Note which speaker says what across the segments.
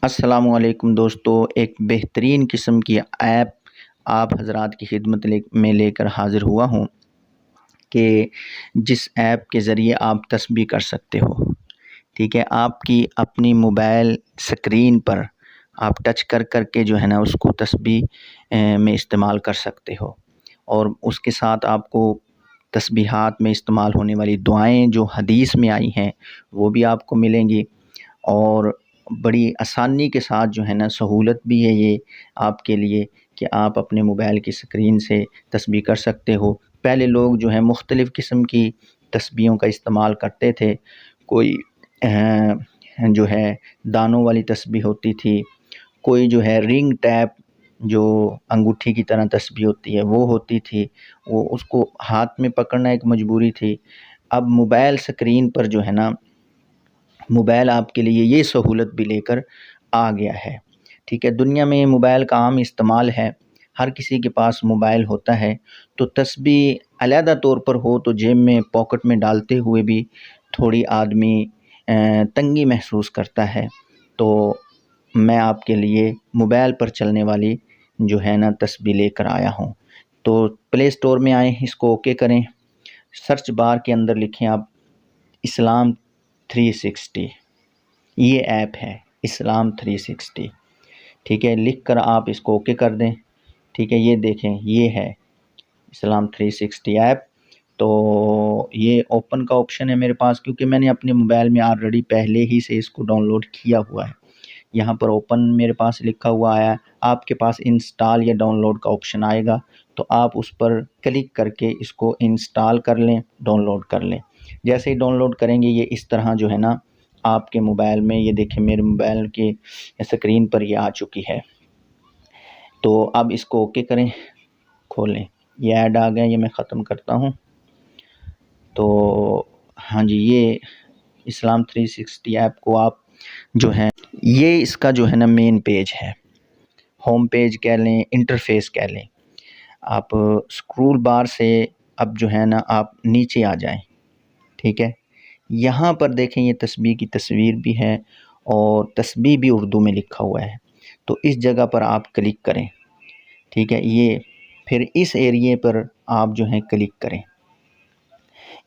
Speaker 1: السلام علیکم دوستو، ایک بہترین قسم کی ایپ آپ حضرات کی خدمت میں لے کر حاضر ہوا ہوں کہ جس ایپ کے ذریعے آپ تسبیح کر سکتے ہو۔ ٹھیک ہے، آپ کی اپنی موبائل سکرین پر آپ ٹچ کر کے جو ہے نا اس کو تسبیح میں استعمال کر سکتے ہو، اور اس کے ساتھ آپ کو تسبیحات میں استعمال ہونے والی دعائیں جو حدیث میں آئی ہیں وہ بھی آپ کو ملیں گی، اور بڑی آسانی کے ساتھ جو ہے نا سہولت بھی ہے یہ آپ کے لیے کہ آپ اپنے موبائل کی سکرین سے تسبیح کر سکتے ہو۔ پہلے لوگ جو ہے مختلف قسم کی تسبیحوں کا استعمال کرتے تھے، کوئی جو ہے دانوں والی تسبیح ہوتی تھی، کوئی جو ہے رنگ ٹیپ جو انگوٹھی کی طرح تسبیح ہوتی ہے وہ ہوتی تھی، وہ اس کو ہاتھ میں پکڑنا ایک مجبوری تھی۔ اب موبائل سکرین پر جو ہے نا موبائل آپ کے لیے یہ سہولت بھی لے کر آ گیا ہے۔ ٹھیک ہے، دنیا میں موبائل کا عام استعمال ہے، ہر کسی کے پاس موبائل ہوتا ہے، تو تسبیح علیحدہ طور پر ہو تو جیب میں پاکٹ میں ڈالتے ہوئے بھی تھوڑی آدمی تنگی محسوس کرتا ہے، تو میں آپ کے لیے موبائل پر چلنے والی جو ہے نا تسبیح لے کر آیا ہوں۔ تو پلے اسٹور میں آئیں، اس کو اوکے کریں، سرچ بار کے اندر لکھیں آپ اسلام 360، یہ ایپ ہے اسلام 360۔ ٹھیک ہے، لکھ کر آپ اس کو اوکے کر دیں۔ ٹھیک ہے، یہ دیکھیں یہ ہے اسلام 360 ایپ۔ تو یہ اوپن کا آپشن ہے میرے پاس، کیونکہ میں نے اپنے موبائل میں آلریڈی پہلے ہی سے اس کو ڈاؤن لوڈ کیا ہوا ہے۔ یہاں پر اوپن میرے پاس لکھا ہوا آیا ہے، آپ کے پاس انسٹال یا ڈاؤن لوڈ کا آپشن آئے گا، تو آپ اس پر کلک کر کے اس کو انسٹال کر لیں، ڈاؤن لوڈ کر لیں۔ جیسے ہی ڈاؤن لوڈ کریں گے یہ اس طرح جو ہے نا آپ کے موبائل میں، یہ دیکھیں میرے موبائل کی سکرین پر یہ آ چکی ہے۔ تو اب اس کو اوکے کریں، کھولیں، یہ ایڈ آ گیا، یہ میں ختم کرتا ہوں۔ تو ہاں جی، یہ اسلام 360 ایپ کو آپ جو ہے یہ اس کا جو ہے نا مین پیج ہے، ہوم پیج کہہ لیں، انٹرفیس کہہ لیں۔ آپ اسکرول بار سے اب جو ہے نا آپ نیچے آ جائیں۔ ٹھیک ہے، یہاں پر دیکھیں یہ تسبیح کی تصویر بھی ہے اور تسبیح بھی اردو میں لکھا ہوا ہے، تو اس جگہ پر آپ کلک کریں۔ ٹھیک ہے، یہ پھر اس ایریے پر آپ جو ہیں کلک کریں،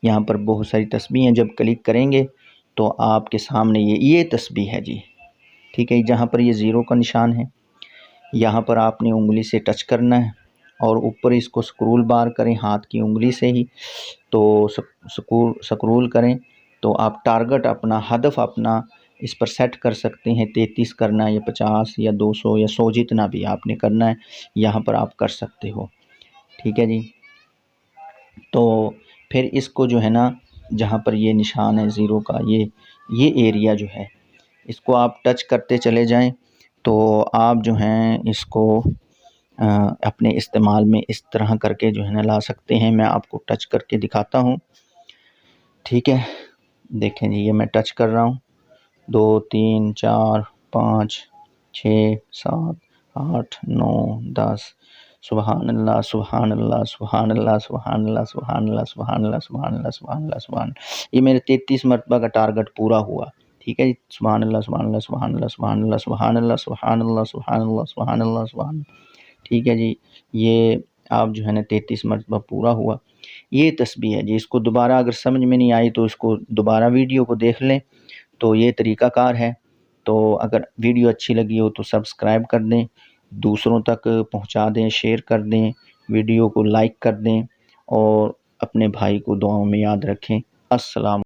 Speaker 1: یہاں پر بہت ساری تسبیح ہیں، جب کلک کریں گے تو آپ کے سامنے یہ تسبیح ہے جی۔ ٹھیک ہے، جہاں پر یہ زیرو کا نشان ہے یہاں پر آپ نے انگلی سے ٹچ کرنا ہے، اور اوپر اس کو سکرول بار کریں ہاتھ کی انگلی سے ہی، تو سکرول کریں تو آپ ٹارگٹ اپنا، ہدف اپنا اس پر سیٹ کر سکتے ہیں، 33 کرنا ہے یا 50 یا 200 یا 100، جتنا بھی آپ نے کرنا ہے یہاں پر آپ کر سکتے ہو۔ ٹھیک ہے جی، تو پھر اس کو جو ہے نا جہاں پر یہ نشان ہے زیرو کا، یہ ایریا جو ہے اس کو آپ ٹچ کرتے چلے جائیں، تو آپ جو ہیں اس کو اپنے استعمال میں اس طرح کر کے جو ہے نا لا سکتے ہیں۔ میں آپ کو ٹچ کر کے دکھاتا ہوں۔ ٹھیک ہے، دیکھیں جی، یہ میں ٹچ کر رہا ہوں، 2 3 4 5 6 7 8 9 10، سبحان اللہ سبحان اللہ سبحان اللہ سبحان اللہ سبحان اللہ سبحان اللہ سبحان اللہ سبحان اللہ سبحان اللہ، یہ میرے 33 مرتبہ کا ٹارگٹ پورا ہوا۔ ٹھیک ہے جی، سبحان اللہ سبحان اللہ سبحان اللہ سبحان اللہ سبحان اللہ سبحان اللہ سبحان اللہ سبحان اللہ سبحان اللہ۔ ٹھیک ہے جی، یہ آپ جو ہے نا 33 مرتبہ پورا ہوا، یہ تسبیح ہے جی۔ اس کو دوبارہ اگر سمجھ میں نہیں آئی تو اس کو دوبارہ ویڈیو کو دیکھ لیں، تو یہ طریقہ کار ہے۔ تو اگر ویڈیو اچھی لگی ہو تو سبسکرائب کر دیں، دوسروں تک پہنچا دیں، شیئر کر دیں، ویڈیو کو لائک کر دیں، اور اپنے بھائی کو دعاؤں میں یاد رکھیں۔ السلام